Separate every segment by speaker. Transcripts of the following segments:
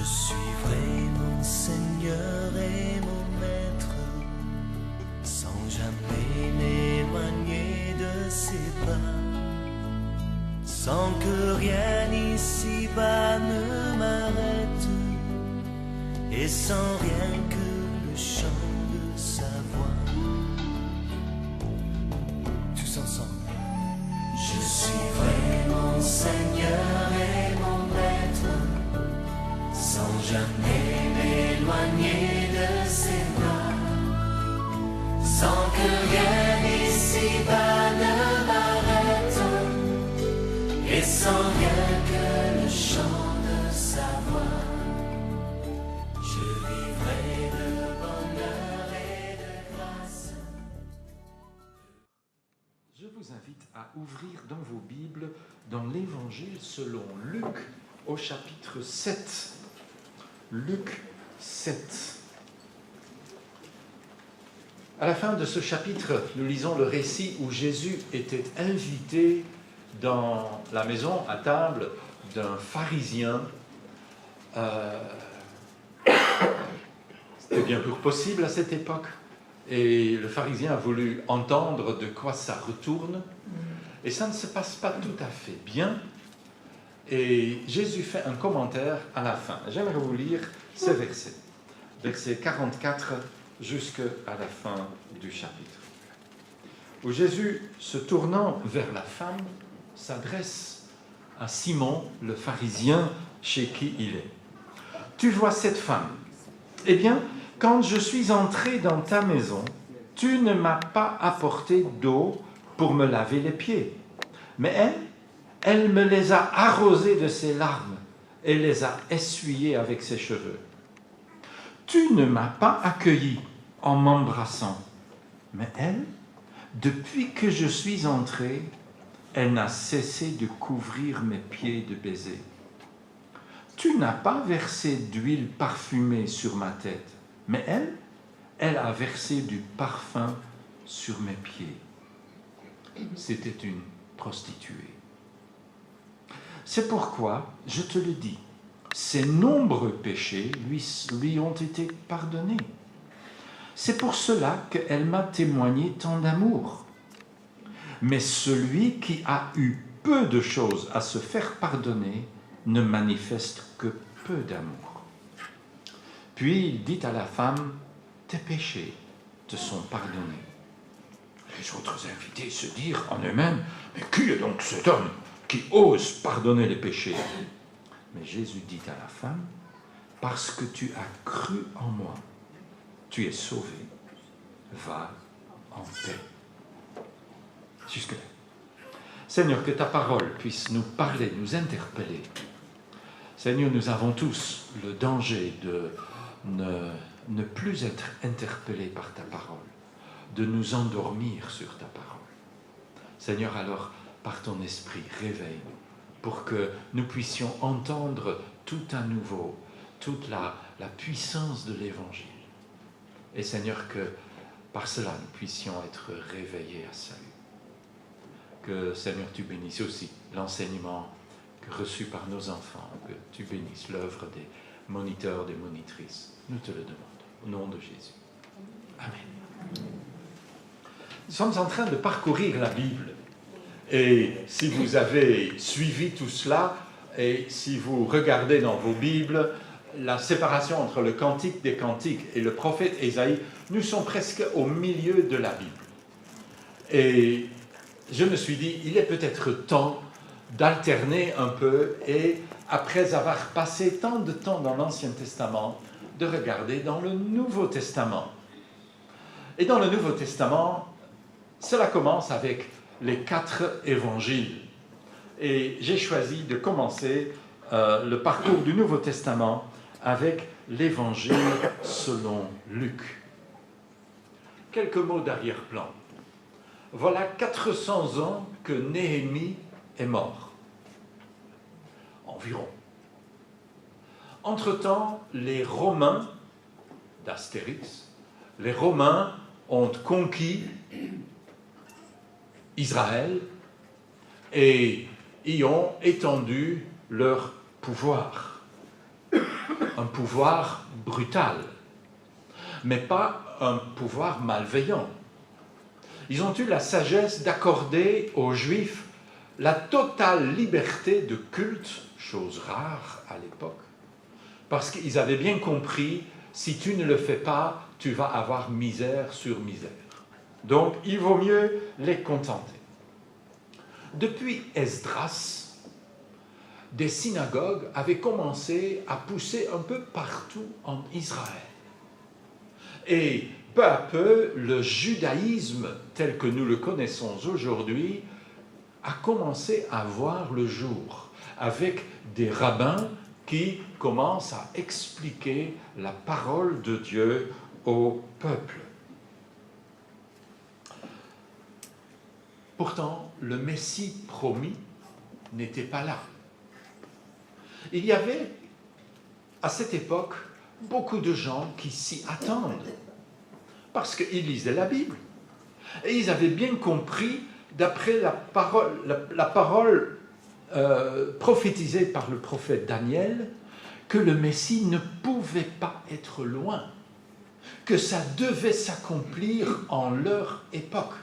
Speaker 1: suivrai mon Seigneur et mon Maître, sans jamais m'éloigner de ses pas, sans que rien ici-bas ne m'arrête, et sans rien que le chant de sa voix. Tous ensemble. Je suivrai mon Seigneur et mon Maître, sans jamais m'éloigner de ses bras, sans que rien ici-bas ne m'arrête, et sans rien que le chant de sa voix. Je vivrai de bonheur et de grâce.
Speaker 2: Je vous invite à ouvrir dans vos Bibles, dans l'Évangile selon Luc, au chapitre 7. Luc 7. À la fin de ce chapitre, nous lisons le récit où Jésus était invité dans la maison à table d'un pharisien. C'était bien peu possible à cette époque. Et le pharisien a voulu entendre de quoi ça retourne. Et ça ne se passe pas tout à fait bien. Et Jésus fait un commentaire à la fin. J'aimerais vous lire ces versets. Versets 44 jusqu'à la fin du chapitre. Où Jésus, se tournant vers la femme, s'adresse à Simon, le pharisien, chez qui il est. « Tu vois cette femme ? Eh bien, quand je suis entré dans ta maison, tu ne m'as pas apporté d'eau pour me laver les pieds. Mais elle me les a arrosés de ses larmes et les a essuyés avec ses cheveux. Tu ne m'as pas accueilli en m'embrassant. Mais elle, depuis que je suis entré, elle n'a cessé de couvrir mes pieds de baisers. Tu n'as pas versé d'huile parfumée sur ma tête, mais elle a versé du parfum sur mes pieds. » C'était une prostituée. C'est pourquoi, je te le dis, ses nombreux péchés lui ont été pardonnés. C'est pour cela qu'elle m'a témoigné tant d'amour. Mais celui qui a eu peu de choses à se faire pardonner ne manifeste que peu d'amour. Puis il dit à la femme, « Tes péchés te sont pardonnés. » Les autres invités se dirent en eux-mêmes, « Mais qui est donc cet homme qui ose pardonner les péchés ?» Mais Jésus dit à la femme, « Parce que tu as cru en moi, tu es sauvée. Va en paix. » Jusque-là. Seigneur, que ta parole puisse nous parler, nous interpeller. Seigneur, nous avons tous le danger de ne plus être interpellés par ta parole, de nous endormir sur ta parole. Seigneur, alors, par ton esprit, réveille-nous pour que nous puissions entendre tout à nouveau, toute la puissance de l'Évangile. Et Seigneur, que par cela, nous puissions être réveillés à salut. Que, Seigneur, tu bénisses aussi l'enseignement reçu par nos enfants, que tu bénisses l'œuvre des moniteurs, des monitrices. Nous te le demandons, au nom de Jésus. Amen. Nous sommes en train de parcourir la Bible. Et si vous avez suivi tout cela, et si vous regardez dans vos Bibles, la séparation entre le Cantique des Cantiques et le prophète Ésaïe, nous sommes presque au milieu de la Bible. Et je me suis dit, il est peut-être temps d'alterner un peu et, après avoir passé tant de temps dans l'Ancien Testament, de regarder dans le Nouveau Testament. Et dans le Nouveau Testament, cela commence avec les 4 évangiles. Et j'ai choisi de commencer le parcours du Nouveau Testament avec l'évangile selon Luc. Quelques mots d'arrière-plan. Voilà 400 ans que Néhémie est mort. Environ. Entre-temps, les Romains d'Astérix, les Romains ont conquis Israël et y ont étendu leur pouvoir. un pouvoir brutal, mais pas un pouvoir malveillant. Ils ont eu la sagesse d'accorder aux Juifs la totale liberté de culte, chose rare à l'époque, parce qu'ils avaient bien compris, si tu ne le fais pas, tu vas avoir misère sur misère. Donc, il vaut mieux les contenter. Depuis Esdras, des synagogues avaient commencé à pousser un peu partout en Israël. Et peu à peu, le judaïsme tel que nous le connaissons aujourd'hui a commencé à voir le jour, avec des rabbins qui commencent à expliquer la parole de Dieu au peuple. Pourtant, le Messie promis n'était pas là. Il y avait, à cette époque, beaucoup de gens qui s'y attendent, parce qu'ils lisaient la Bible. Et ils avaient bien compris, d'après la parole prophétisée par le prophète Daniel, que le Messie ne pouvait pas être loin, que ça devait s'accomplir en leur époque.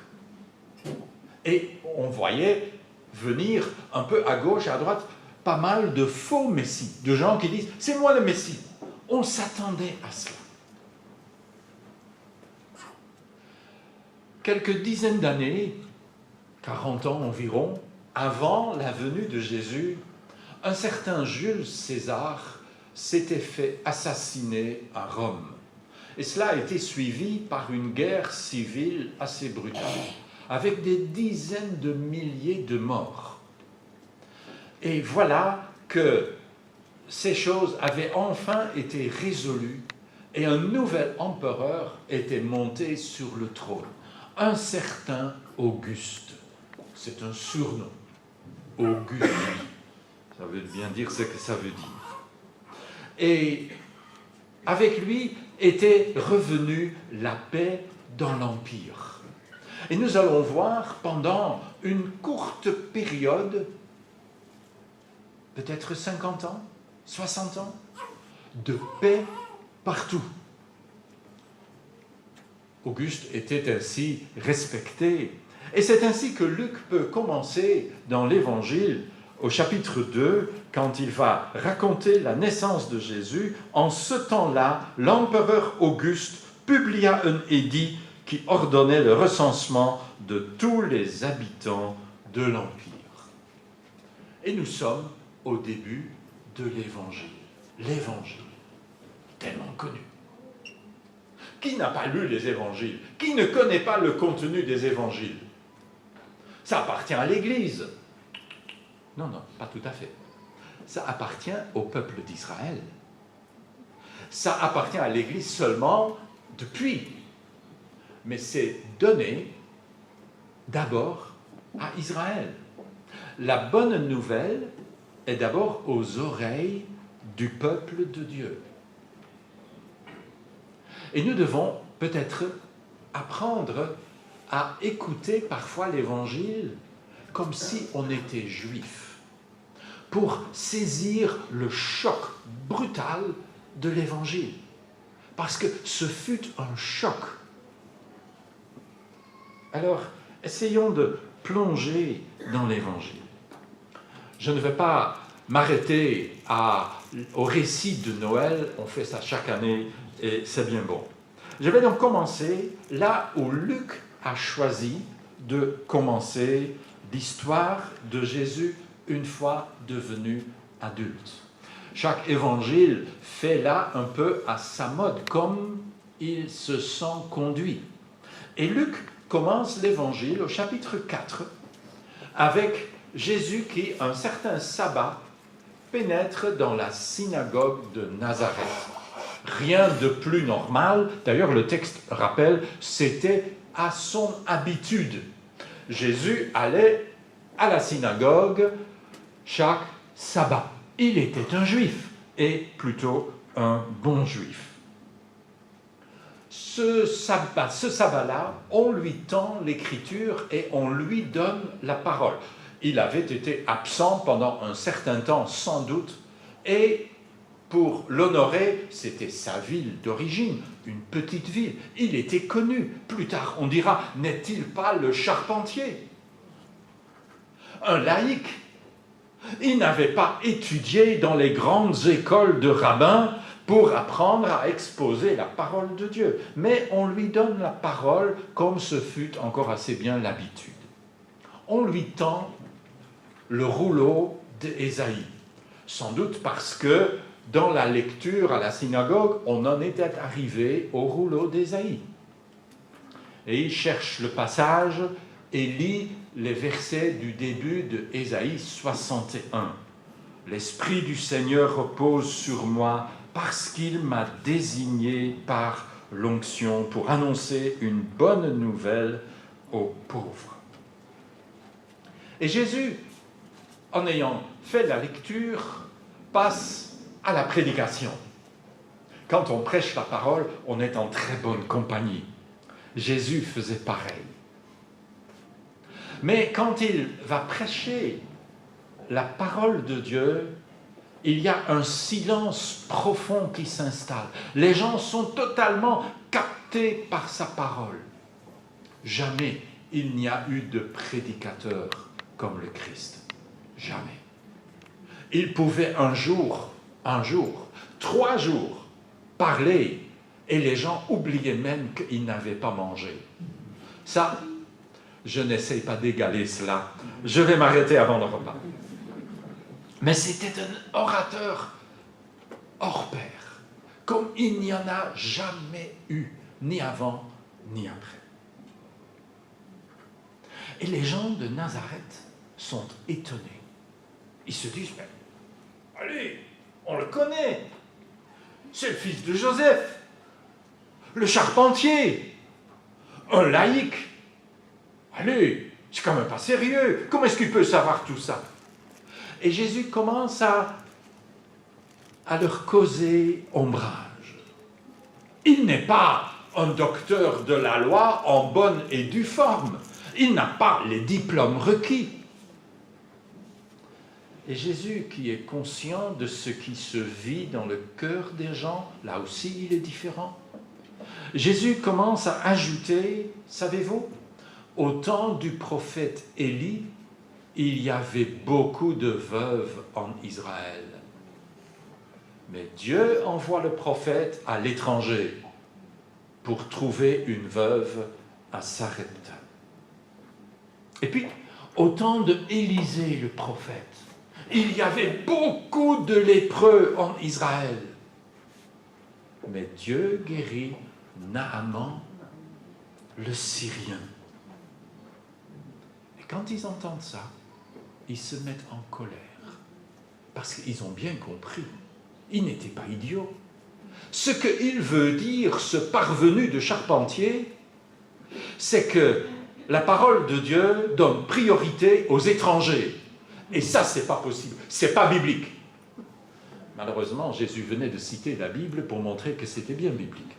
Speaker 2: Et on voyait venir un peu à gauche et à droite pas mal de faux messies, de gens qui disent « c'est moi le Messie ». On s'attendait à cela. Quelques dizaines d'années, 40 ans environ, avant la venue de Jésus, un certain Jules César s'était fait assassiner à Rome. Et cela a été suivi par une guerre civile assez brutale, avec des dizaines de milliers de morts. Et voilà que ces choses avaient enfin été résolues et un nouvel empereur était monté sur le trône, un certain Auguste. C'est un surnom, Auguste. Ça veut bien dire ce que ça veut dire. Et avec lui était revenue la paix dans l'Empire. Et nous allons voir pendant une courte période, peut-être 50 ans, 60 ans, de paix partout. Auguste était ainsi respecté. Et c'est ainsi que Luc peut commencer dans l'Évangile, au chapitre 2, quand il va raconter la naissance de Jésus. En ce temps-là, l'empereur Auguste publia un édit qui ordonnait le recensement de tous les habitants de l'Empire. Et nous sommes au début de l'Évangile. L'Évangile, tellement connu. Qui n'a pas lu les Évangiles? Qui ne connaît pas le contenu des Évangiles? Ça appartient à l'Église. Non, pas tout à fait. Ça appartient au peuple d'Israël. Ça appartient à l'Église seulement depuis. Mais c'est donné d'abord à Israël. La bonne nouvelle est d'abord aux oreilles du peuple de Dieu. Et nous devons peut-être apprendre à écouter parfois l'Évangile comme si on était juif, pour saisir le choc brutal de l'Évangile. Parce que ce fut un choc. Alors, essayons de plonger dans l'Évangile. Je ne vais pas m'arrêter au récit de Noël, on fait ça chaque année et c'est bien bon. Je vais donc commencer là où Luc a choisi de commencer l'histoire de Jésus une fois devenu adulte. Chaque évangile fait là un peu à sa mode, comme il se sent conduit. Et Luc commence l'évangile au chapitre 4 avec Jésus qui, un certain sabbat, pénètre dans la synagogue de Nazareth. Rien de plus normal. D'ailleurs, le texte rappelle, c'était à son habitude. Jésus allait à la synagogue chaque sabbat. Il était un juif, et plutôt un bon juif. Ce sabbat-là, on lui tend l'écriture et on lui donne la parole. Il avait été absent pendant un certain temps, sans doute, et pour l'honorer, c'était sa ville d'origine, une petite ville. Il était connu. Plus tard, on dira, n'est-il pas le charpentier? Un laïc. Il n'avait pas étudié dans les grandes écoles de rabbins pour apprendre à exposer la parole de Dieu. Mais on lui donne la parole comme ce fut encore assez bien l'habitude. On lui tend le rouleau d'Ésaïe. Sans doute parce que dans la lecture à la synagogue, on en était arrivé au rouleau d'Ésaïe. Et il cherche le passage et lit les versets du début de Ésaïe 61. « L'Esprit du Seigneur repose sur moi parce qu'il m'a désigné par l'onction pour annoncer une bonne nouvelle aux pauvres. » Et Jésus, en ayant fait la lecture, passe à la prédication. Quand on prêche la parole, on est en très bonne compagnie. Jésus faisait pareil. Mais quand il va prêcher la parole de Dieu, il y a un silence profond qui s'installe. Les gens sont totalement captés par sa parole. Jamais il n'y a eu de prédicateur comme le Christ. Jamais. Il pouvait un jour, 3 jours, parler et les gens oubliaient même qu'il n'avait pas mangé. Ça, je n'essaye pas d'égaler cela. Je vais m'arrêter avant le repas. Mais c'était un orateur hors pair, comme il n'y en a jamais eu, ni avant, ni après. Et les gens de Nazareth sont étonnés. Ils se disent, mais allez, on le connaît. C'est le fils de Joseph, le charpentier, un laïc. Allez, c'est quand même pas sérieux. Comment est-ce qu'il peut savoir tout ça? Et Jésus commence à leur causer ombrage. Il n'est pas un docteur de la loi en bonne et due forme. Il n'a pas les diplômes requis. Et Jésus, qui est conscient de ce qui se vit dans le cœur des gens, là aussi il est différent. Jésus commence à ajouter, savez-vous, au temps du prophète Élie, il y avait beaucoup de veuves en Israël. Mais Dieu envoie le prophète à l'étranger pour trouver une veuve à Sarepta. Et puis, au temps de Élisée le prophète, il y avait beaucoup de lépreux en Israël. Mais Dieu guérit Naaman, le Syrien. Et quand ils entendent ça, ils se mettent en colère. Parce qu'ils ont bien compris. Ils n'étaient pas idiots. Ce qu'il veut dire, ce parvenu de charpentier, c'est que la parole de Dieu donne priorité aux étrangers. Et ça, c'est pas possible. C'est pas biblique. Malheureusement, Jésus venait de citer la Bible pour montrer que c'était bien biblique.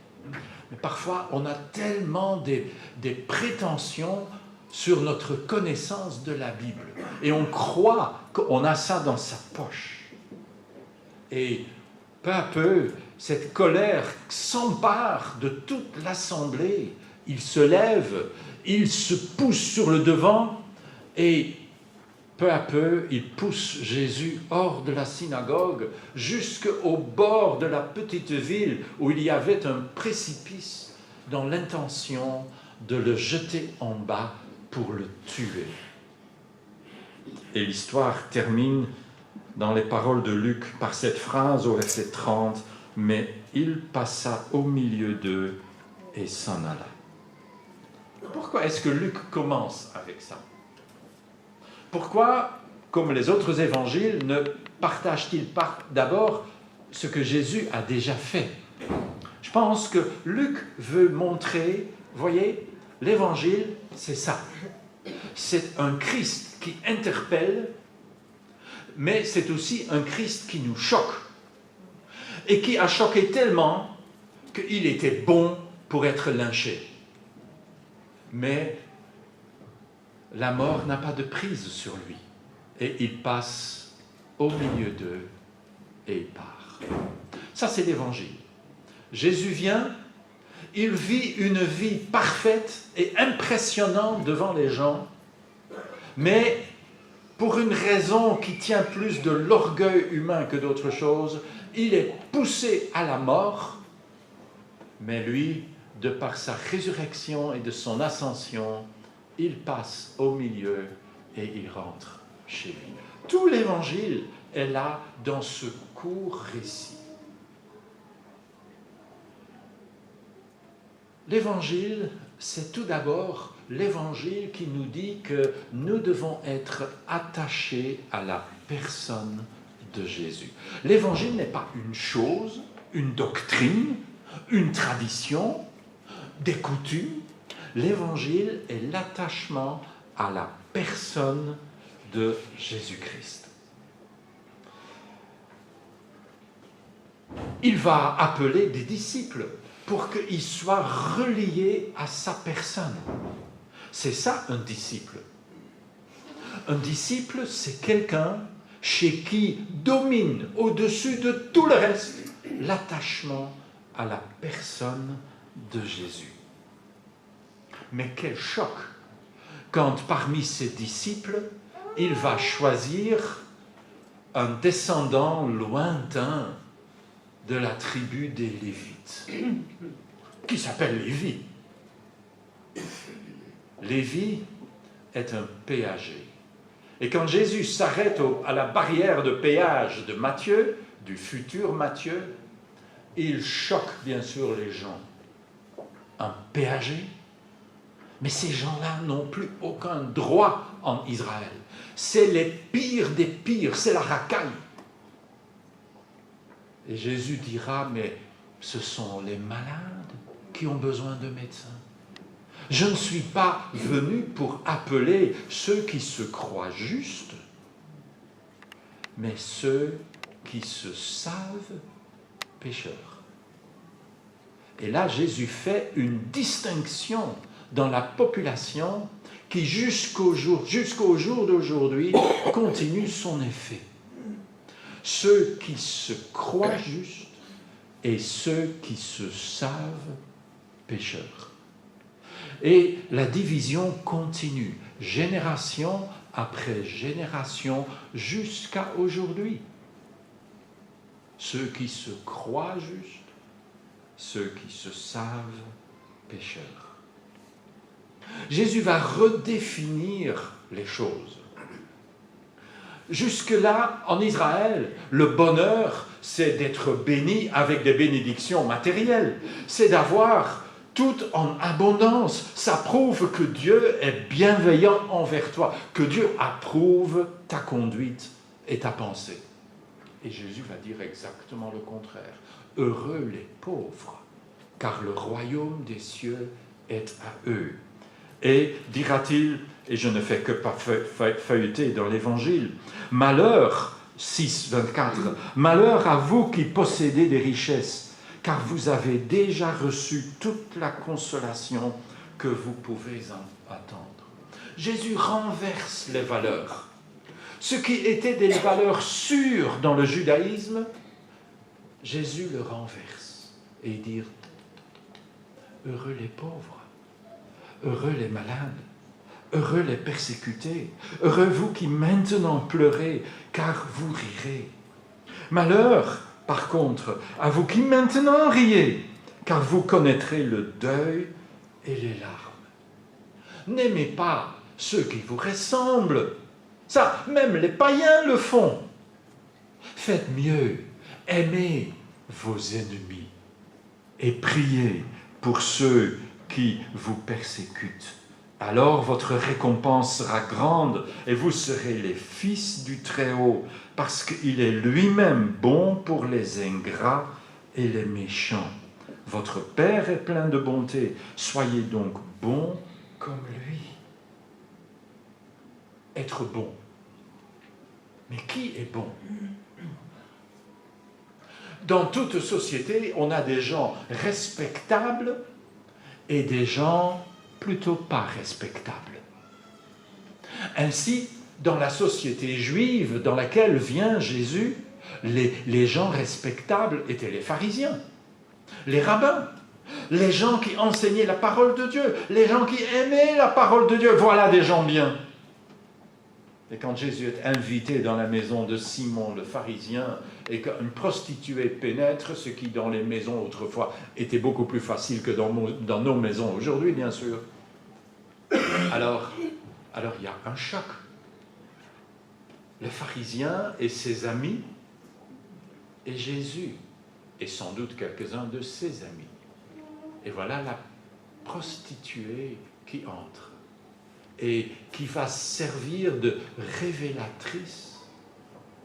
Speaker 2: Mais parfois, on a tellement des prétentions sur notre connaissance de la Bible. Et on croit qu'on a ça dans sa poche. Et peu à peu, cette colère s'empare de toute l'assemblée. Il se lève, il se pousse sur le devant et peu à peu, il pousse Jésus hors de la synagogue jusqu'au bord de la petite ville où il y avait un précipice dans l'intention de le jeter en bas pour le tuer. Et l'histoire termine dans les paroles de Luc par cette phrase au verset 30, « Mais il passa au milieu d'eux et s'en alla. » Pourquoi est-ce que Luc commence avec ça? Pourquoi, comme les autres évangiles, ne partagent-ils pas d'abord ce que Jésus a déjà fait? Je pense que Luc veut montrer, voyez, l'évangile, c'est ça. C'est un Christ qui interpelle, mais c'est aussi un Christ qui nous choque. Et qui a choqué tellement qu'il était bon pour être lynché. Mais la mort n'a pas de prise sur lui. Et il passe au milieu d'eux et il part. Ça, c'est l'Évangile. Jésus vient, il vit une vie parfaite et impressionnante devant les gens, mais pour une raison qui tient plus de l'orgueil humain que d'autre chose, il est poussé à la mort, mais lui, de par sa résurrection et de son ascension, il passe au milieu et il rentre chez lui. Tout l'Évangile est là dans ce court récit. L'Évangile, c'est tout d'abord l'Évangile qui nous dit que nous devons être attachés à la personne de Jésus. L'Évangile n'est pas une chose, une doctrine, une tradition, des coutumes. L'Évangile est l'attachement à la personne de Jésus-Christ. Il va appeler des disciples pour qu'ils soient reliés à sa personne. C'est ça un disciple. Un disciple, c'est quelqu'un chez qui domine au-dessus de tout le reste l'attachement à la personne de Jésus. Mais quel choc quand parmi ses disciples, il va choisir un descendant lointain de la tribu des Lévites, qui s'appelle Lévi. Lévi est un péager. Et quand Jésus s'arrête à la barrière de péage de Matthieu, du futur Matthieu, il choque bien sûr les gens. Un péager? Mais ces gens-là n'ont plus aucun droit en Israël. C'est les pires des pires, c'est la racaille. Et Jésus dira, mais ce sont les malades qui ont besoin de médecins. Je ne suis pas venu pour appeler ceux qui se croient justes, mais ceux qui se savent pécheurs. Et là, Jésus fait une distinction dans la population qui, jusqu'au jour d'aujourd'hui, continue son effet. Ceux qui se croient justes et ceux qui se savent pécheurs. Et la division continue, génération après génération, jusqu'à aujourd'hui. Ceux qui se croient justes, ceux qui se savent pécheurs. Jésus va redéfinir les choses. Jusque-là, en Israël, le bonheur, c'est d'être béni avec des bénédictions matérielles. C'est d'avoir tout en abondance. Ça prouve que Dieu est bienveillant envers toi, que Dieu approuve ta conduite et ta pensée. Et Jésus va dire exactement le contraire. Heureux les pauvres, car le royaume des cieux est à eux. Et dira-t-il, et je ne fais que feuilleter dans l'Évangile, malheur, 6, 24, malheur à vous qui possédez des richesses, car vous avez déjà reçu toute la consolation que vous pouvez en attendre. Jésus renverse les valeurs. Ce qui était des valeurs sûres dans le judaïsme, Jésus le renverse et dit, heureux les pauvres, heureux les malades, heureux les persécutés, heureux vous qui maintenant pleurez, car vous rirez. Malheur, par contre, à vous qui maintenant riez, car vous connaîtrez le deuil et les larmes. N'aimez pas ceux qui vous ressemblent. Ça, même les païens le font. Faites mieux, aimez vos ennemis et priez pour ceux qui vous persécutent. Alors votre récompense sera grande et vous serez les fils du Très-Haut, parce qu'il est lui-même bon pour les ingrats et les méchants. Votre Père est plein de bonté, soyez donc bons comme lui. Être bon. Mais qui est bon? Dans toute société, on a des gens respectables et des gens plutôt pas respectables. Ainsi, dans la société juive dans laquelle vient Jésus, Les gens respectables étaient les pharisiens, les rabbins, les gens qui enseignaient la parole de Dieu, les gens qui aimaient la parole de Dieu. Voilà des gens bien. Et quand Jésus est invité dans la maison de Simon le pharisien et qu'une prostituée pénètre, ce qui dans les maisons autrefois était beaucoup plus facile que dans nos maisons aujourd'hui, bien sûr. Alors il y a un choc. Le pharisien et ses amis, et Jésus, et sans doute quelques-uns de ses amis. Et voilà la prostituée qui entre et qui va servir de révélatrice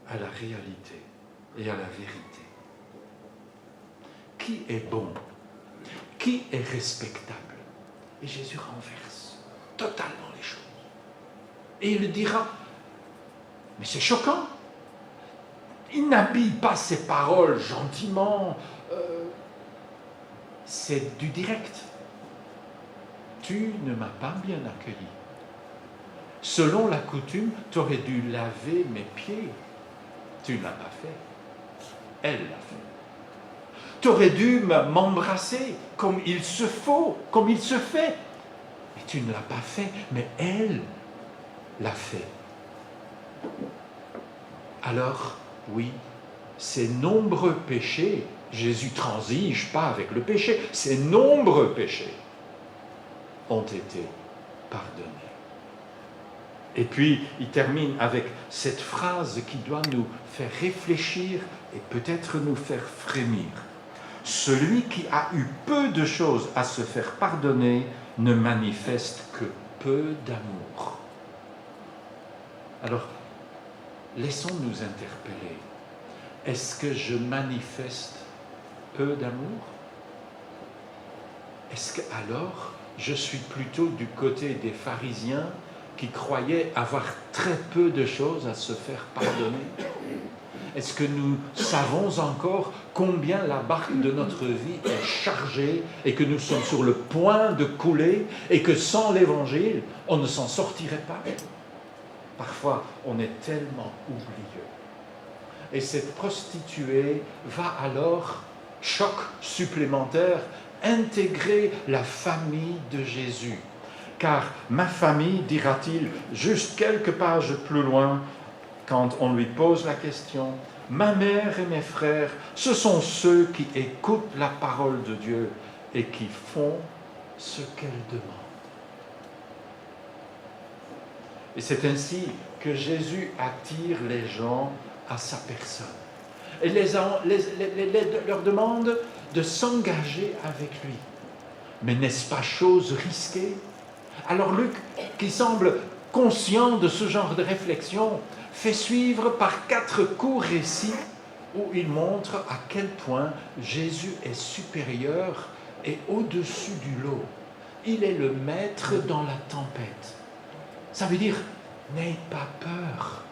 Speaker 2: à la réalité et à la vérité. Qui est bon? Qui est respectable? Et Jésus renverse totalement les choses. Et il dira, mais c'est choquant. Il n'habille pas ses paroles gentiment. C'est du direct. Tu ne m'as pas bien accueilli. Selon la coutume, tu aurais dû laver mes pieds. Tu ne l'as pas fait. Elle l'a fait. Tu aurais dû m'embrasser comme il se faut, comme il se fait. Mais tu ne l'as pas fait, mais elle l'a fait. Alors, oui, ces nombreux péchés, Jésus transige pas avec le péché, ces nombreux péchés ont été pardonnés. Et puis, il termine avec cette phrase qui doit nous faire réfléchir et peut-être nous faire frémir. Celui qui a eu peu de choses à se faire pardonner ne manifeste que peu d'amour. Alors, laissons-nous interpeller. Est-ce que je manifeste peu d'amour? Est-ce que alors je suis plutôt du côté des pharisiens qui croyaient avoir très peu de choses à se faire pardonner? Est-ce que nous savons encore combien la barque de notre vie est chargée et que nous sommes sur le point de couler et que sans l'Évangile, on ne s'en sortirait pas? Parfois, on est tellement oublieux. Et cette prostituée va alors, choc supplémentaire, intégrer la famille de Jésus. Car ma famille, dira-t-il, juste quelques pages plus loin, quand on lui pose la question, ma mère et mes frères, ce sont ceux qui écoutent la parole de Dieu et qui font ce qu'elle demande. Et c'est ainsi que Jésus attire les gens à sa personne. Et leur demande de s'engager avec lui. Mais n'est-ce pas chose risquée? Alors Luc, qui semble conscient de ce genre de réflexion, fait suivre par 4 courts récits où il montre à quel point Jésus est supérieur et au-dessus du lot. Il est le maître dans la tempête. Ça veut dire, n'aie pas peur.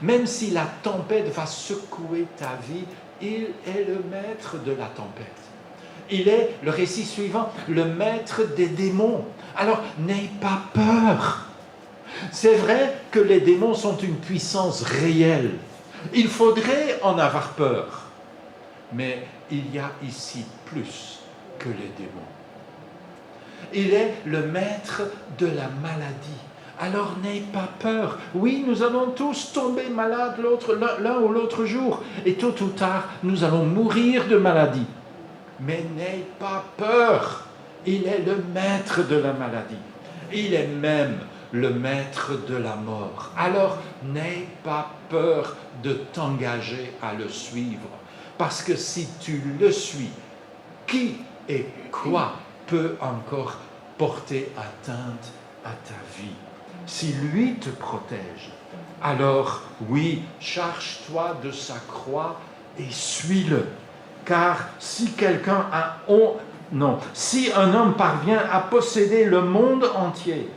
Speaker 2: Même si la tempête va secouer ta vie, il est le maître de la tempête. Il est, le récit suivant, le maître des démons. Alors, n'aie pas peur. C'est vrai que les démons sont une puissance réelle. Il faudrait en avoir peur. Mais il y a ici plus que les démons. Il est le maître de la maladie. Alors n'aie pas peur. Oui, nous allons tous tomber malades l'un ou l'autre jour. Et tôt ou tard, nous allons mourir de maladie. Mais n'aie pas peur. Il est le maître de la maladie. Il est même le maître de la mort. Alors n'aie pas peur de t'engager à le suivre. Parce que si tu le suis, qui et quoi peut encore porter atteinte à ta vie? Si lui te protège, alors oui, charge-toi de sa croix et suis-le. Car si si un homme parvient à posséder le monde entier,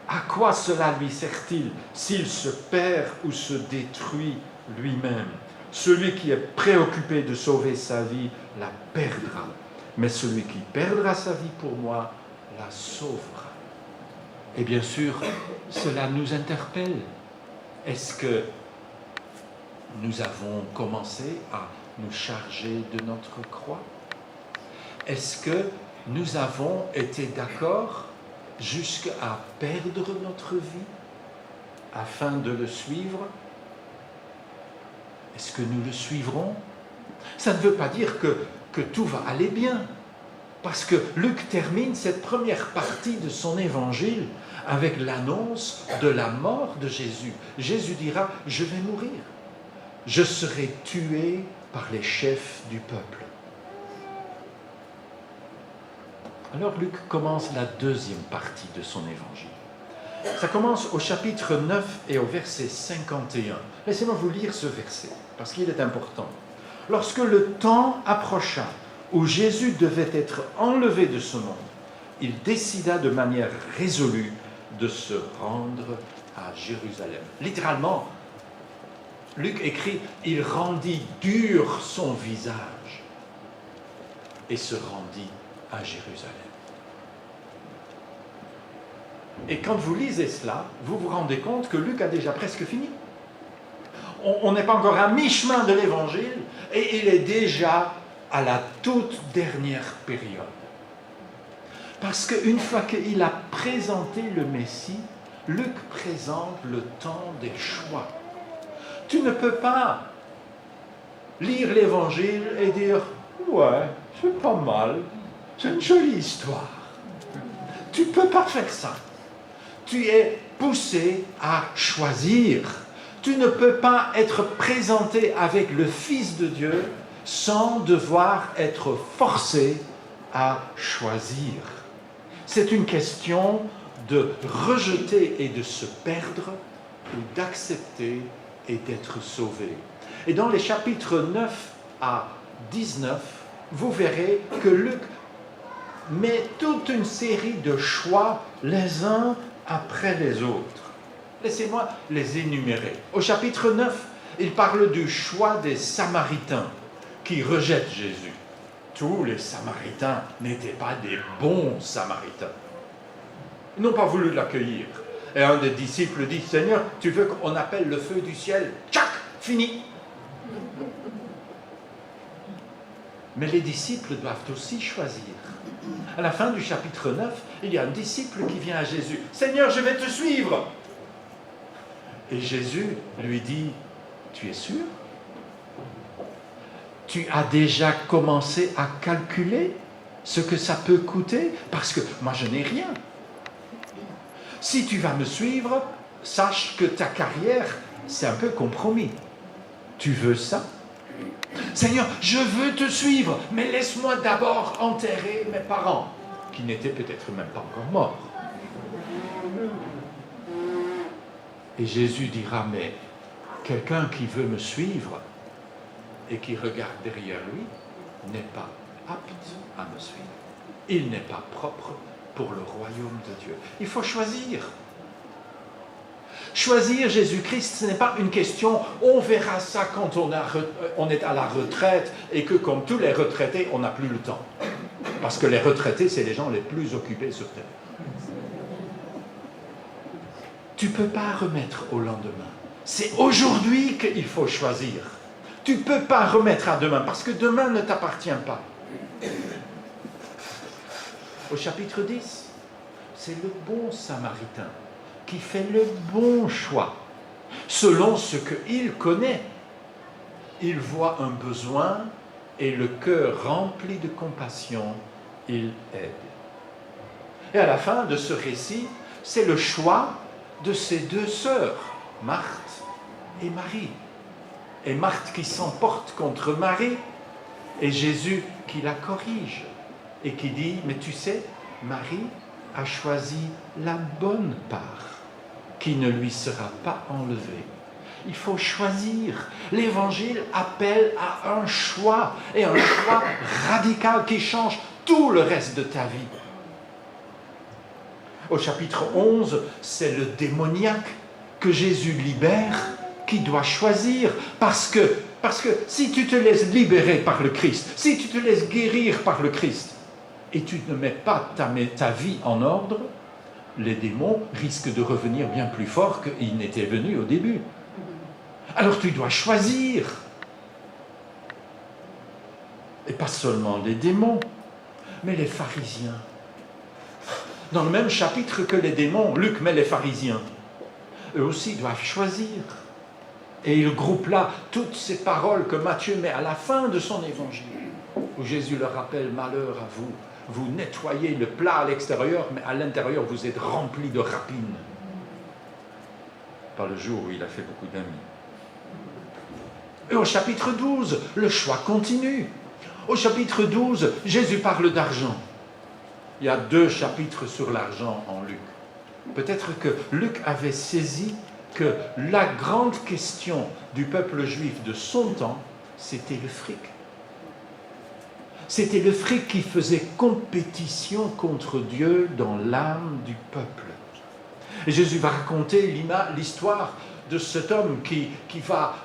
Speaker 2: à quoi cela lui sert-il s'il se perd ou se détruit lui-même? Celui qui est préoccupé de sauver sa vie la perdra, mais celui qui perdra sa vie pour moi la sauvera. Et bien sûr, cela nous interpelle. Est-ce que nous avons commencé à nous charger de notre croix? Est-ce que nous avons été d'accord jusqu'à perdre notre vie afin de le suivre? Est-ce que nous le suivrons? Ça ne veut pas dire que tout va aller bien, parce que Luc termine cette première partie de son évangile avec l'annonce de la mort de Jésus. Jésus dira, je vais mourir, je serai tué par les chefs du peuple. Alors Luc commence la deuxième partie de son évangile. Ça commence au chapitre 9 et au verset 51. Laissez-moi vous lire ce verset, parce qu'il est important. Lorsque le temps approcha où Jésus devait être enlevé de ce monde, il décida de manière résolue de se rendre à Jérusalem. Littéralement, Luc écrit, il rendit dur son visage et se rendit à Jérusalem. Et quand vous lisez cela, vous vous rendez compte que Luc a déjà presque fini. On n'est pas encore à mi-chemin de l'évangile et il est déjà à la toute dernière période. Parce qu'une fois qu'il a présenté le Messie, Luc présente le temps des choix. Tu ne peux pas lire l'évangile et dire « Ouais, c'est pas mal, c'est une jolie histoire ». Tu ne peux pas faire ça. Tu es poussé à choisir. Tu ne peux pas être présenté avec le Fils de Dieu sans devoir être forcé à choisir. C'est une question de rejeter et de se perdre ou d'accepter et d'être sauvé. Et dans les chapitres 9 à 19, vous verrez que Luc met toute une série de choix les uns après les autres. Laissez-moi les énumérer. Au chapitre 9, il parle du choix des Samaritains qui rejettent Jésus. Tous les Samaritains n'étaient pas des bons Samaritains. Ils n'ont pas voulu l'accueillir. Et un des disciples dit, « Seigneur, tu veux qu'on appelle le feu du ciel? Tchac, fini !» Mais les disciples doivent aussi choisir. À la fin du chapitre 9, il y a un disciple qui vient à Jésus. « Seigneur, je vais te suivre !» Et Jésus lui dit, « Tu es sûr? Tu as déjà commencé à calculer ce que ça peut coûter? Parce que moi, je n'ai rien. Si tu vas me suivre, sache que ta carrière, c'est un peu compromis. Tu veux ça? Seigneur, je veux te suivre, mais laisse-moi d'abord enterrer mes parents, qui n'étaient peut-être même pas encore morts. » Et Jésus dira, mais quelqu'un qui veut me suivre et qui regarde derrière lui n'est pas apte à me suivre. Il n'est pas propre pour le royaume de Dieu. Il faut choisir. Choisir Jésus-Christ, ce n'est pas une question, on verra ça quand on est à la retraite et que comme tous les retraités, on n'a plus le temps. Parce que les retraités, c'est les gens les plus occupés sur Terre. Tu ne peux pas remettre au lendemain. C'est aujourd'hui qu'il faut choisir. Tu ne peux pas remettre à demain, parce que demain ne t'appartient pas. Au chapitre 10, c'est le bon Samaritain qui fait le bon choix, selon ce qu'il connaît. Il voit un besoin et le cœur rempli de compassion, il aide. Et à la fin de ce récit, c'est le choix de ces deux sœurs, Marthe et Marie. Et Marthe qui s'emporte contre Marie, et Jésus qui la corrige, et qui dit, mais tu sais, Marie a choisi la bonne part, qui ne lui sera pas enlevée. Il faut choisir. L'Évangile appelle à un choix, et un choix radical qui change tout le reste de ta vie. Au chapitre 11, c'est le démoniaque que Jésus libère qui doit choisir, parce que si tu te laisses libérer par le Christ, si tu te laisses guérir par le Christ, et tu ne mets pas ta vie en ordre, les démons risquent de revenir bien plus forts qu'ils n'étaient venus au début. Alors tu dois choisir. Et pas seulement les démons, mais les pharisiens. Dans le même chapitre que les démons, Luc met les pharisiens. Eux aussi doivent choisir. Et il groupe là toutes ces paroles que Matthieu met à la fin de son évangile, où Jésus leur rappelle: malheur à vous, vous nettoyez le plat à l'extérieur, mais à l'intérieur vous êtes remplis de rapines. Par le jour où il a fait beaucoup d'amis. Et au chapitre 12, le choix continue. Au chapitre 12, Jésus parle d'argent. Il y a 2 chapitres sur l'argent en Luc. Peut-être que Luc avait saisi que la grande question du peuple juif de son temps, c'était le fric. C'était le fric qui faisait compétition contre Dieu dans l'âme du peuple. Et Jésus va raconter l'histoire de cet homme qui va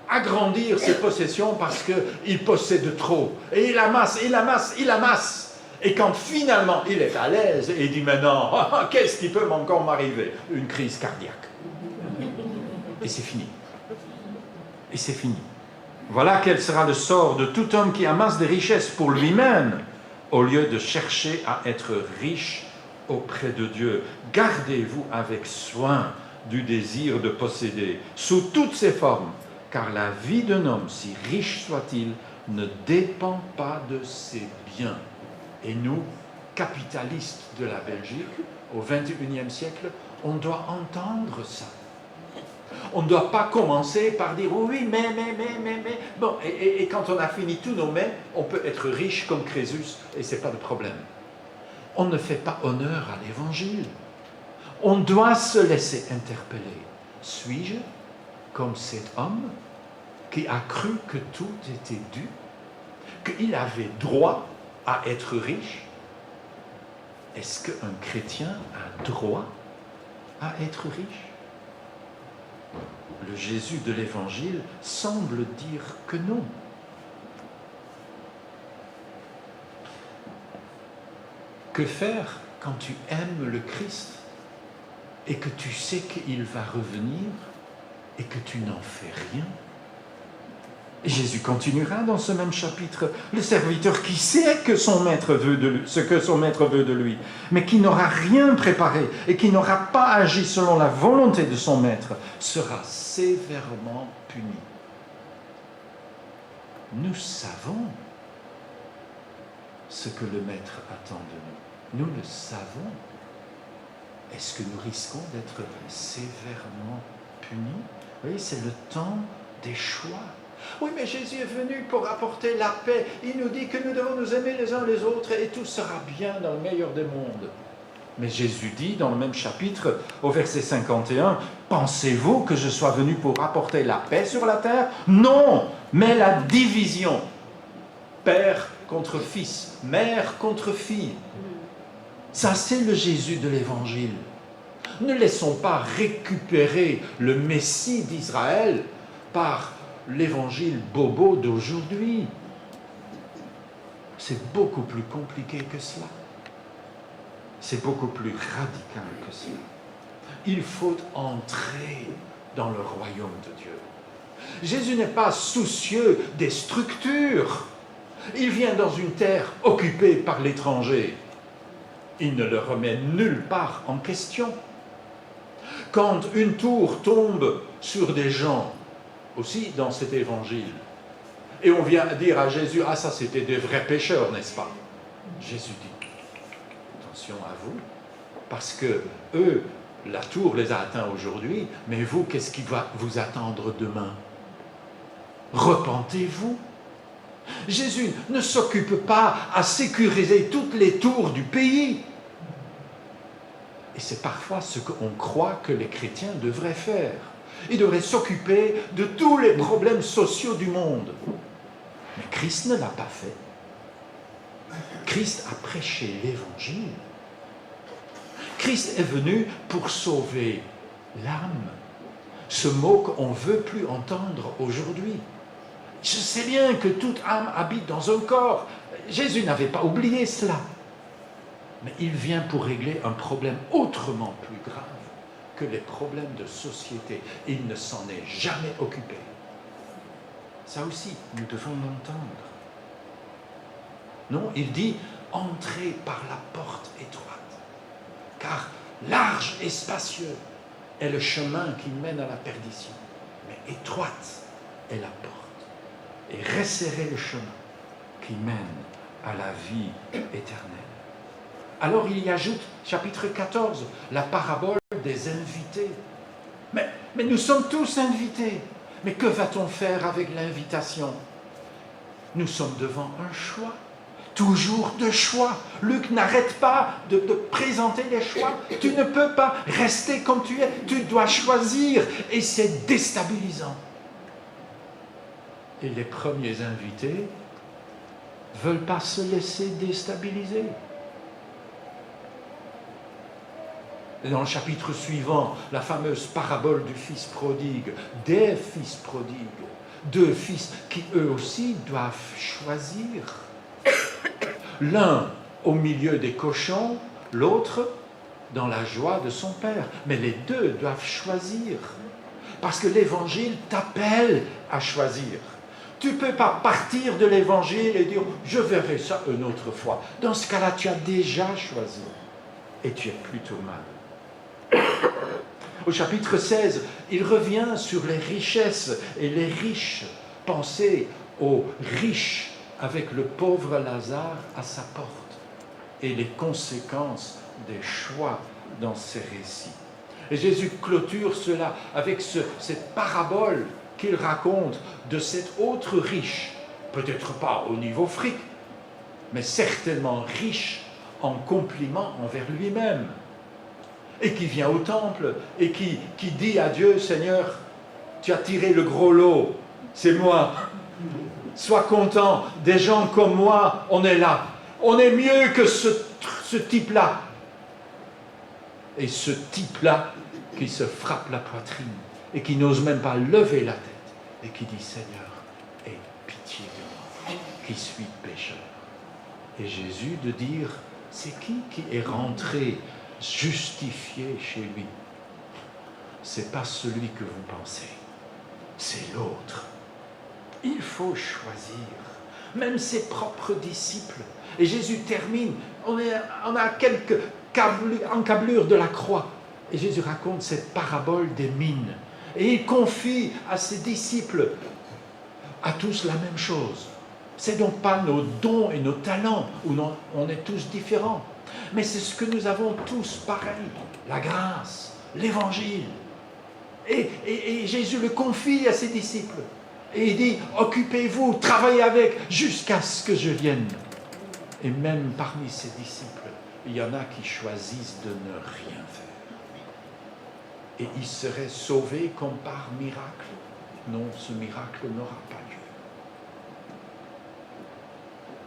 Speaker 2: agrandir ses possessions parce qu'il possède trop. Et il amasse, il amasse, il amasse. Et quand finalement il est à l'aise et il dit: maintenant, qu'est-ce qui peut encore m'arriver? Une crise cardiaque. Et c'est fini. Et c'est fini. Voilà quel sera le sort de tout homme qui amasse des richesses pour lui-même, au lieu de chercher à être riche auprès de Dieu. Gardez-vous avec soin du désir de posséder, sous toutes ses formes, car la vie d'un homme, si riche soit-il, ne dépend pas de ses biens. Et nous, capitalistes de la Belgique, au XXIe siècle, on doit entendre ça. On ne doit pas commencer par dire: oui, mais. Bon, et quand on a fini tous nos mais, on peut être riche comme Crésus, et ce n'est pas de problème. On ne fait pas honneur à l'Évangile. On doit se laisser interpeller. Suis-je comme cet homme qui a cru que tout était dû, qu'il avait droit à être riche? Est-ce qu'un chrétien a droit à être riche? Le Jésus de l'Évangile semble dire que non. Que faire quand tu aimes le Christ et que tu sais qu'il va revenir et que tu n'en fais rien? Jésus continuera dans ce même chapitre. Le serviteur qui sait que son maître veut de lui, ce que son maître veut de lui, mais qui n'aura rien préparé et qui n'aura pas agi selon la volonté de son maître, sera sévèrement puni. Nous savons ce que le maître attend de nous. Nous le savons. Est-ce que nous risquons d'être sévèrement punis? Vous voyez, c'est le temps des choix. Oui, mais Jésus est venu pour apporter la paix. Il nous dit que nous devons nous aimer les uns les autres et tout sera bien dans le meilleur des mondes. Mais Jésus dit dans le même chapitre, au verset 51, « Pensez-vous que je sois venu pour apporter la paix sur la terre? Non, mais la division. Père contre fils, mère contre fille. » Ça, c'est le Jésus de l'Évangile. Ne laissons pas récupérer le Messie d'Israël par l'évangile bobo d'aujourd'hui. C'est beaucoup plus compliqué que cela. C'est beaucoup plus radical que cela. Il faut entrer dans le royaume de Dieu. Jésus n'est pas soucieux des structures. Il vient dans une terre occupée par l'étranger. Il ne le remet nulle part en question. Quand une tour tombe sur des gens, aussi dans cet évangile, et on vient dire à Jésus: ah, ça c'était des vrais pécheurs, n'est-ce pas? Jésus dit: attention à vous, parce que eux, la tour les a atteints aujourd'hui, mais vous, qu'est-ce qui va vous attendre demain? Repentez-vous. Jésus ne s'occupe pas à sécuriser toutes les tours du pays. Et c'est parfois ce qu'on croit que les chrétiens devraient faire. Ils devraient s'occuper de tous les problèmes sociaux du monde. Mais Christ ne l'a pas fait. Christ a prêché l'Évangile. Christ est venu pour sauver l'âme. Ce mot qu'on ne veut plus entendre aujourd'hui. Je sais bien que toute âme habite dans un corps. Jésus n'avait pas oublié cela. Mais il vient pour régler un problème autrement plus grave. que les problèmes de société. Il ne s'en est jamais occupé. Ça aussi, nous devons l'entendre. Non, il dit « Entrez par la porte étroite, car large et spacieux est le chemin qui mène à la perdition, mais étroite est la porte, et resserrez le chemin qui mène à la vie éternelle. » Alors il y ajoute, chapitre 14, la parabole des invités. Mais nous sommes tous invités. Mais que va-t-on faire avec l'invitation? Nous sommes devant un choix. Toujours de choix. Luc n'arrête pas de présenter les choix. Tu ne peux pas rester comme tu es. Tu dois choisir. Et c'est déstabilisant. Et les premiers invités ne veulent pas se laisser déstabiliser. Et dans le chapitre suivant, la fameuse parabole du fils prodigue, des fils prodigues, deux fils qui eux aussi doivent choisir. L'un au milieu des cochons, l'autre dans la joie de son père. Mais les deux doivent choisir. Parce que l'évangile t'appelle à choisir. Tu ne peux pas partir de l'évangile et dire « je verrai ça une autre fois ». Dans ce cas-là, tu as déjà choisi. Et tu es plutôt mal. Au chapitre 16, il revient sur les richesses et les riches. Pensez aux riches avec le pauvre Lazare à sa porte et les conséquences des choix dans ces récits. Et Jésus clôture cela avec cette parabole qu'il raconte de cet autre riche, peut-être pas au niveau fric, mais certainement riche en compliments envers lui-même. Et qui vient au temple et qui dit à Dieu, Seigneur, tu as tiré le gros lot, c'est moi. Sois content, des gens comme moi, on est là. On est mieux que ce type-là. Et ce type-là qui se frappe la poitrine et qui n'ose même pas lever la tête et qui dit, Seigneur, aie pitié de moi, qui suis pécheur. Et Jésus de dire, c'est qui est rentré justifié chez lui? C'est pas celui que vous pensez, c'est l'autre. Il faut choisir, même ses propres disciples. Et Jésus termine, on a quelques encablures de la croix. Et Jésus raconte cette parabole des mines. Et il confie à ses disciples, à tous la même chose. C'est donc pas nos dons et nos talents, où on est tous différents. Mais c'est ce que nous avons tous pareil, la grâce, l'évangile. Et Jésus le confie à ses disciples. Et il dit, occupez-vous, travaillez avec, jusqu'à ce que je vienne. Et même parmi ses disciples, il y en a qui choisissent de ne rien faire. Et ils seraient sauvés comme par miracle. Non, ce miracle n'aura pas lieu.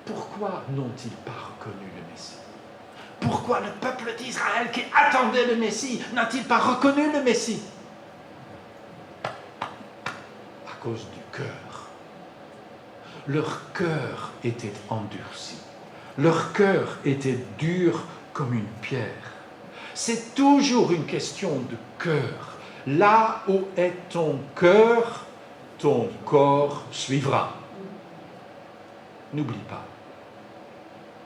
Speaker 2: Pourquoi n'ont-ils pas reconnu le Messie? Pourquoi le peuple d'Israël qui attendait le Messie n'a-t-il pas reconnu le Messie? À cause du cœur. Leur cœur était endurci. Leur cœur était dur comme une pierre. C'est toujours une question de cœur. Là où est ton cœur, ton corps suivra. N'oublie pas.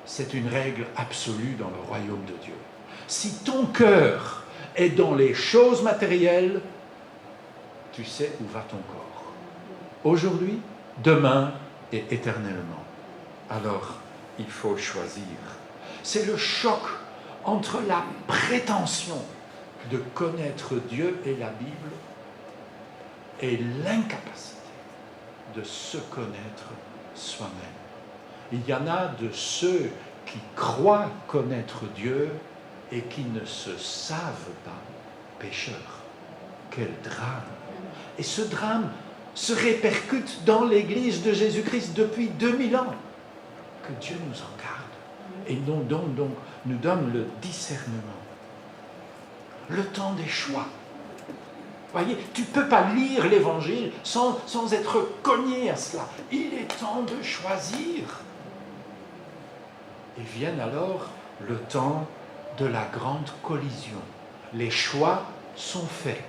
Speaker 2: C'est une règle absolue dans le royaume de Dieu. Si ton cœur est dans les choses matérielles, tu sais où va ton corps. Aujourd'hui, demain et éternellement. Alors, il faut choisir. C'est le choc entre la prétention de connaître Dieu et la Bible et l'incapacité de se connaître soi-même. Il y en a de ceux qui croient connaître Dieu et qui ne se savent pas pécheurs. Quel drame! Et ce drame se répercute dans l'Église de Jésus-Christ depuis 2000 ans. Que Dieu nous en garde et nous donne le discernement. Le temps des choix. Voyez, tu ne peux pas lire l'Évangile sans être cogné à cela. Il est temps de choisir. Et vienne alors le temps de la grande collision. Les choix sont faits.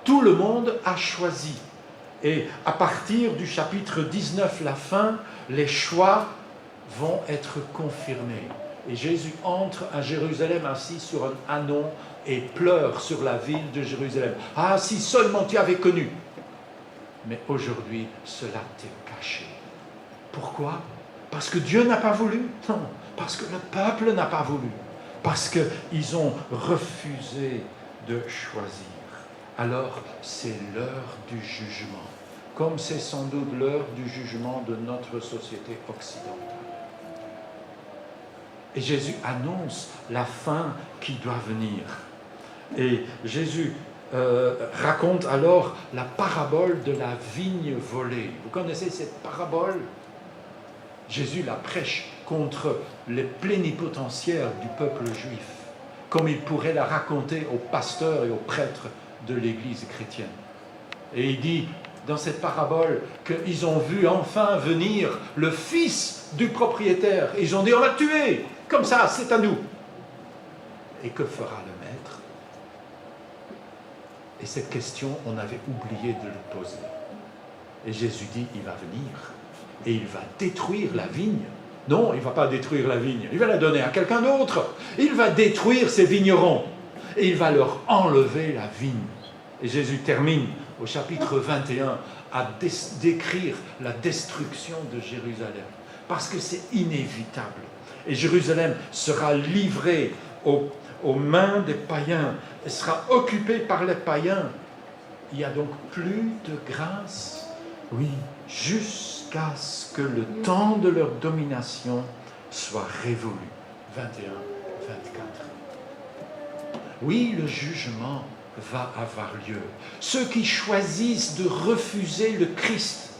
Speaker 2: Tout le monde a choisi. Et à partir du chapitre 19, la fin, les choix vont être confirmés. Et Jésus entre à Jérusalem assis sur un ânon et pleure sur la ville de Jérusalem. « Ah, si seulement tu avais connu !» Mais aujourd'hui, cela t'est caché. Pourquoi? Parce que Dieu n'a pas voulu? Non, parce que le peuple n'a pas voulu. Parce qu'ils ont refusé de choisir. Alors, c'est l'heure du jugement. Comme c'est sans doute l'heure du jugement de notre société occidentale. Et Jésus annonce la fin qui doit venir. Et Jésus raconte alors la parabole de la vigne volée. Vous connaissez cette parabole? Jésus la prêche contre les plénipotentiaires du peuple juif, comme il pourrait la raconter aux pasteurs et aux prêtres de l'Église chrétienne. Et il dit dans cette parabole qu'ils ont vu enfin venir le fils du propriétaire. Ils ont dit, on va le tuer, comme ça, c'est à nous. Et que fera le maître? Et cette question, on avait oublié de le poser. Et Jésus dit, il va venir et il va détruire la vigne. Non, il ne va pas détruire la vigne, il va la donner à quelqu'un d'autre. Il va détruire ces vignerons et il va leur enlever la vigne. Et Jésus termine au chapitre 21 à décrire la destruction de Jérusalem. Parce que c'est inévitable. Et Jérusalem sera livrée aux mains des païens. Elle sera occupée par les païens. Il n'y a donc plus de grâce. Oui, jusqu'à ce que le temps de leur domination soit révolu. 21, 24. Oui, le jugement va avoir lieu. Ceux qui choisissent de refuser le Christ,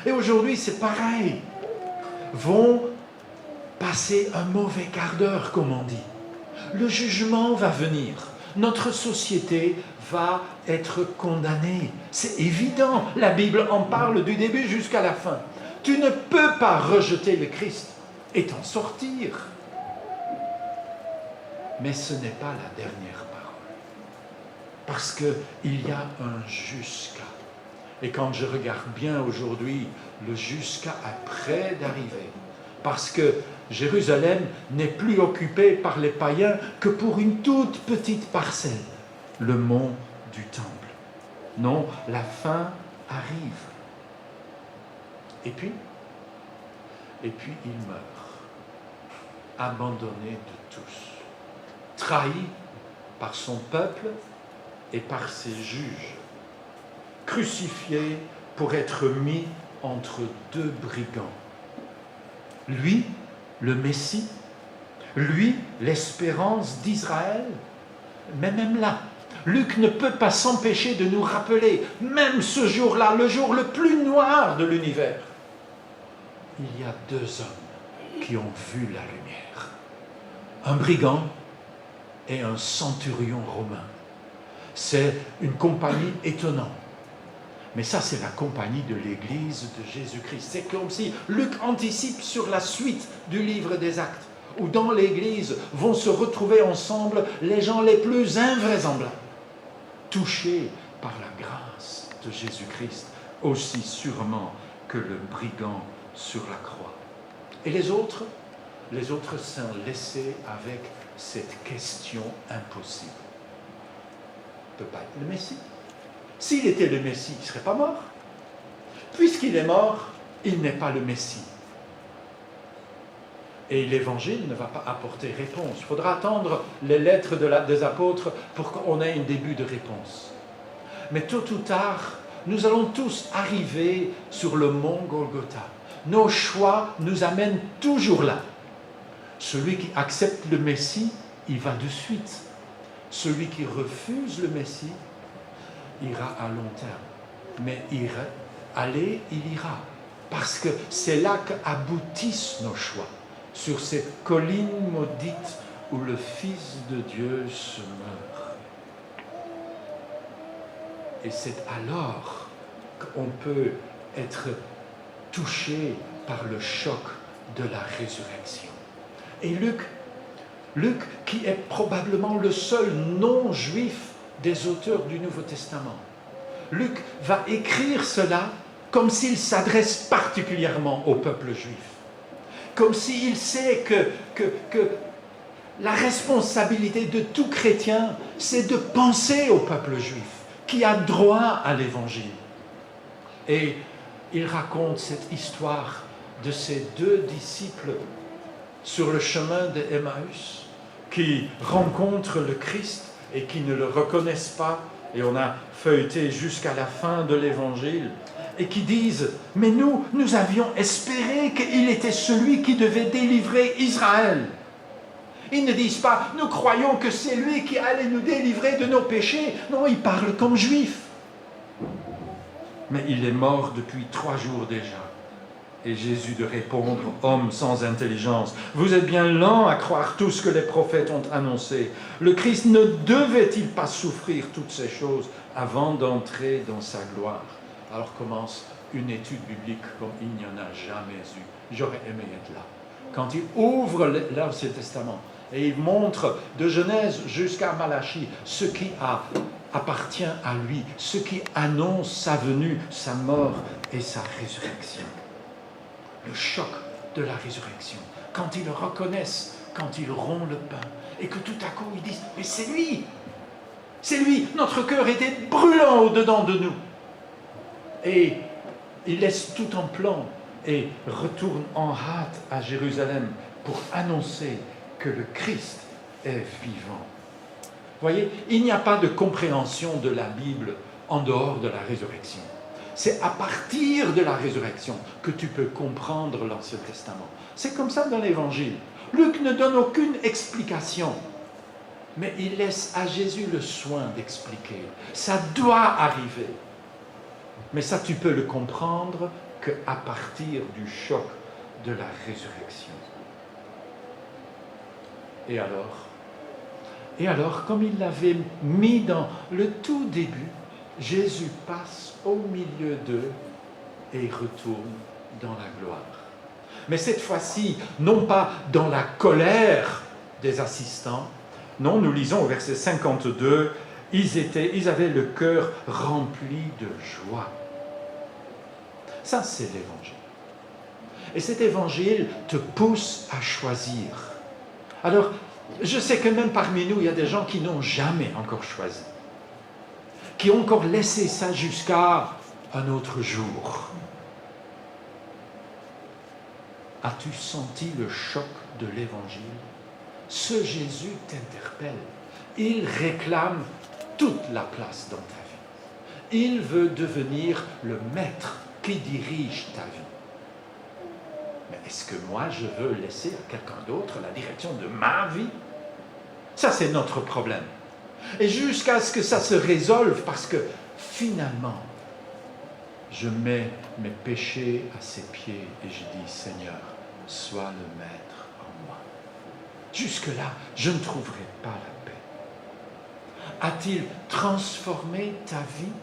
Speaker 2: et aujourd'hui c'est pareil, vont passer un mauvais quart d'heure, comme on dit. Le jugement va venir. Notre société va être condamnée. C'est évident. La Bible en parle du début jusqu'à la fin. Tu ne peux pas rejeter le Christ et t'en sortir. Mais ce n'est pas la dernière parole. Parce qu'il y a un jusqu'à. Et quand je regarde bien aujourd'hui, le jusqu'à est près d'arriver. Parce que Jérusalem n'est plus occupée par les païens que pour une toute petite parcelle, le mont du Temple. Non, la fin arrive. Et puis il meurt, abandonné de tous, trahi par son peuple et par ses juges, crucifié pour être mis entre deux brigands. Lui, le Messie, lui, l'espérance d'Israël, mais même là, Luc ne peut pas s'empêcher de nous rappeler, même ce jour-là, le jour le plus noir de l'univers, il y a deux hommes qui ont vu la lumière. Un brigand et un centurion romain. C'est une compagnie étonnante. Mais ça, c'est la compagnie de l'Église de Jésus-Christ. C'est comme si Luc anticipe sur la suite du livre des Actes, où dans l'Église vont se retrouver ensemble les gens les plus invraisemblables, touchés par la grâce de Jésus-Christ, aussi sûrement que le brigand sur la croix. Et les autres sont laissés avec cette question impossible. Il ne peut pas être le Messie. S'il était le Messie, il ne serait pas mort. Puisqu'il est mort, il n'est pas le Messie. Et l'Évangile ne va pas apporter réponse. Il faudra attendre les lettres des apôtres pour qu'on ait un début de réponse. Mais tôt ou tard, nous allons tous arriver sur le mont Golgotha. Nos choix nous amènent toujours là. Celui qui accepte le Messie, il va de suite. Celui qui refuse le Messie, ira à long terme. Mais il ira. Parce que c'est là qu'aboutissent nos choix. Sur cette colline maudite où le Fils de Dieu se meurt. Et c'est alors qu'on peut être touché par le choc de la résurrection. Et Luc, qui est probablement le seul non-juif des auteurs du Nouveau Testament. Luc va écrire cela comme s'il s'adresse particulièrement au peuple juif. Comme s'il sait que la responsabilité de tout chrétien, c'est de penser au peuple juif qui a droit à l'Évangile. Et il raconte cette histoire de ces deux disciples sur le chemin d'Emmaüs qui rencontrent le Christ et qui ne le reconnaissent pas. Et on a feuilleté jusqu'à la fin de l'Évangile. Et qui disent, mais nous avions espéré qu'il était celui qui devait délivrer Israël. Ils ne disent pas, nous croyons que c'est lui qui allait nous délivrer de nos péchés. Non, ils parlent comme juifs. Mais il est mort depuis 3 jours déjà. Et Jésus de répondre, homme sans intelligence, vous êtes bien lents à croire tout ce que les prophètes ont annoncé. Le Christ ne devait-il pas souffrir toutes ces choses avant d'entrer dans sa gloire? Alors commence une étude biblique comme il n'y en a jamais eu. J'aurais aimé être là. Quand il ouvre l'Ancien Testament et il montre de Genèse jusqu'à Malachie ce qui appartient à lui, ce qui annonce sa venue, sa mort et sa résurrection. Le choc de la résurrection. Quand ils le reconnaissent, quand ils rompent le pain et que tout à coup ils disent « Mais c'est lui! C'est lui! Notre cœur était brûlant au-dedans de nous! » Et il laisse tout en plan et retourne en hâte à Jérusalem pour annoncer que le Christ est vivant. Voyez, il n'y a pas de compréhension de la Bible en dehors de la résurrection. C'est à partir de la résurrection que tu peux comprendre l'Ancien Testament. C'est comme ça dans l'Évangile. Luc ne donne aucune explication, mais il laisse à Jésus le soin d'expliquer. Ça doit arriver. Mais ça, tu peux le comprendre qu'à partir du choc de la résurrection. Et alors, comme il l'avait mis dans le tout début, Jésus passe au milieu d'eux et retourne dans la gloire. Mais cette fois-ci, non pas dans la colère des assistants. Non, nous lisons au verset 52, ils avaient le cœur rempli de joie. Ça, c'est l'Évangile. Et cet Évangile te pousse à choisir. Alors, je sais que même parmi nous, il y a des gens qui n'ont jamais encore choisi, qui ont encore laissé ça jusqu'à un autre jour. As-tu senti le choc de l'Évangile? Ce Jésus t'interpelle. Il réclame toute la place dans ta vie. Il veut devenir le maître qui dirige ta vie. Mais est-ce que moi, je veux laisser à quelqu'un d'autre la direction de ma vie? Ça, c'est notre problème. Et jusqu'à ce que ça se résolve, parce que finalement, je mets mes péchés à ses pieds et je dis, Seigneur, sois le maître en moi. Jusque-là, je ne trouverai pas la paix. A-t-il transformé ta vie?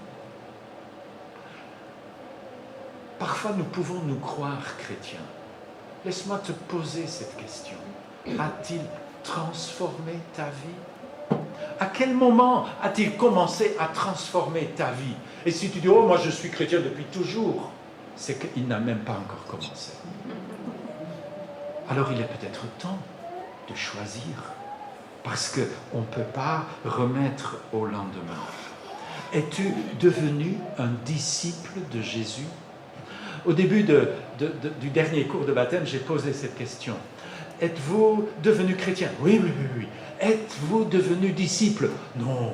Speaker 2: Parfois, nous pouvons nous croire chrétiens. Laisse-moi te poser cette question. A-t-il transformé ta vie? À quel moment a-t-il commencé à transformer ta vie? Et si tu dis, oh, moi je suis chrétien depuis toujours, c'est qu'il n'a même pas encore commencé. Alors il est peut-être temps de choisir, parce qu'on ne peut pas remettre au lendemain. Es-tu devenu un disciple de Jésus? Au début du dernier cours de baptême, j'ai posé cette question. Êtes-vous devenu chrétien? Oui. Êtes-vous devenu disciple? Non.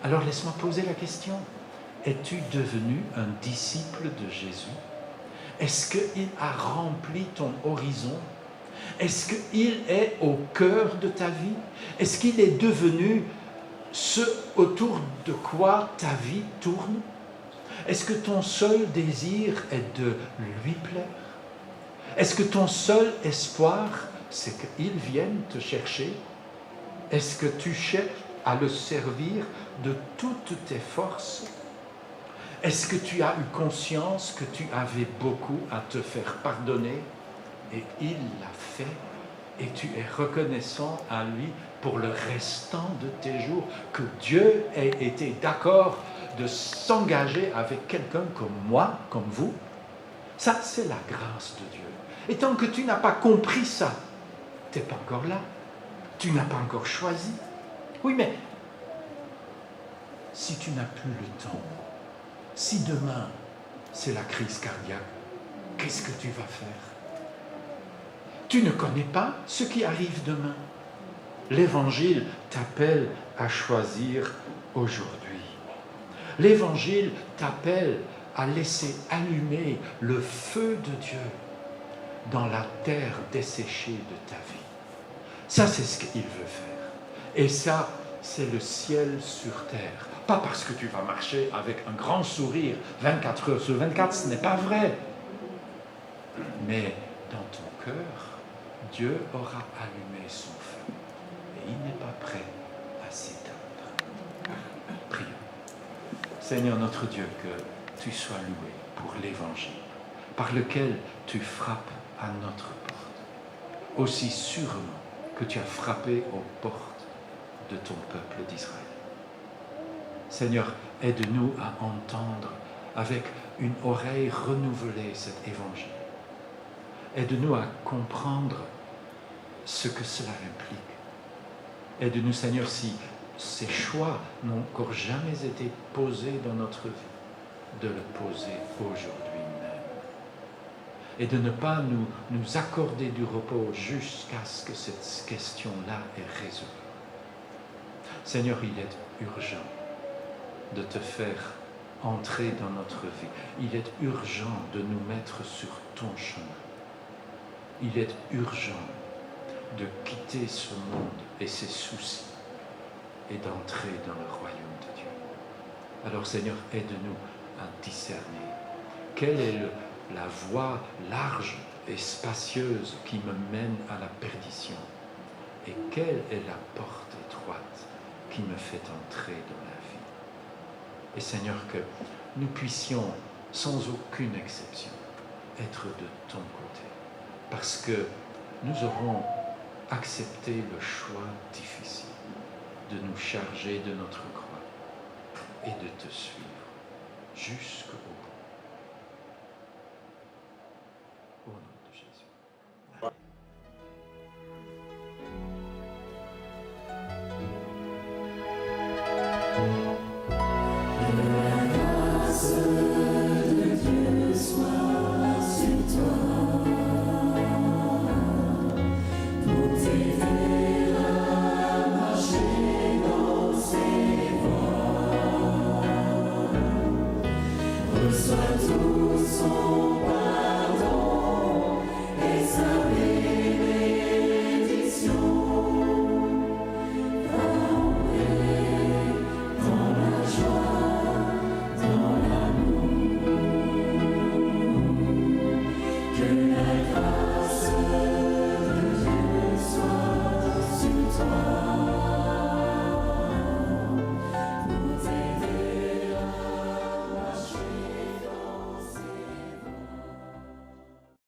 Speaker 2: Alors laisse-moi poser la question. Es-tu devenu un disciple de Jésus? Est-ce qu'il a rempli ton horizon? Est-ce qu'il est au cœur de ta vie? Est-ce qu'il est devenu ce autour de quoi ta vie tourne? Est-ce que ton seul désir est de lui plaire? Est-ce que ton seul espoir, c'est qu'il vienne te chercher? Est-ce que tu cherches à le servir de toutes tes forces? Est-ce que tu as eu conscience que tu avais beaucoup à te faire pardonner et il l'a fait et tu es reconnaissant à lui pour le restant de tes jours, que Dieu ait été d'accord de s'engager avec quelqu'un comme moi, comme vous. Ça, c'est la grâce de Dieu. Et tant que tu n'as pas compris ça, tu n'es pas encore là. Tu n'as pas encore choisi. Oui, mais si tu n'as plus le temps, si demain c'est la crise cardiaque, qu'est-ce que tu vas faire? Tu ne connais pas ce qui arrive demain. L'Évangile t'appelle à choisir aujourd'hui. L'Évangile t'appelle à laisser allumer le feu de Dieu dans la terre desséchée de ta vie. Ça, c'est ce qu'il veut faire. Et ça, c'est le ciel sur terre. Pas parce que tu vas marcher avec un grand sourire 24 heures sur 24, ce n'est pas vrai. Mais dans ton cœur, Dieu aura allumé son feu. Et il n'est pas prêt à s'éteindre. Prions. Seigneur notre Dieu, que tu sois loué pour l'Évangile, par lequel tu frappes à notre porte, aussi sûrement que tu as frappé aux portes de ton peuple d'Israël. Seigneur, aide-nous à entendre avec une oreille renouvelée cet Évangile. Aide-nous à comprendre ce que cela implique. Aide-nous, Seigneur, si ces choix n'ont encore jamais été posés dans notre vie, de le poser aujourd'hui même. Et de ne pas nous accorder du repos jusqu'à ce que cette question-là est résolue. Seigneur, il est urgent de te faire entrer dans notre vie. Il est urgent de nous mettre sur ton chemin. Il est urgent de quitter ce monde et ses soucis et d'entrer dans le royaume de Dieu. Alors Seigneur, aide-nous à discerner quelle est la voie large et spacieuse qui me mène à la perdition et quelle est la porte étroite qui me fait entrer dans la vie. Et Seigneur, que nous puissions, sans aucune exception, être de ton côté, parce que nous aurons accepté le choix difficile de nous charger de notre croix et de te suivre jusqu'au bout.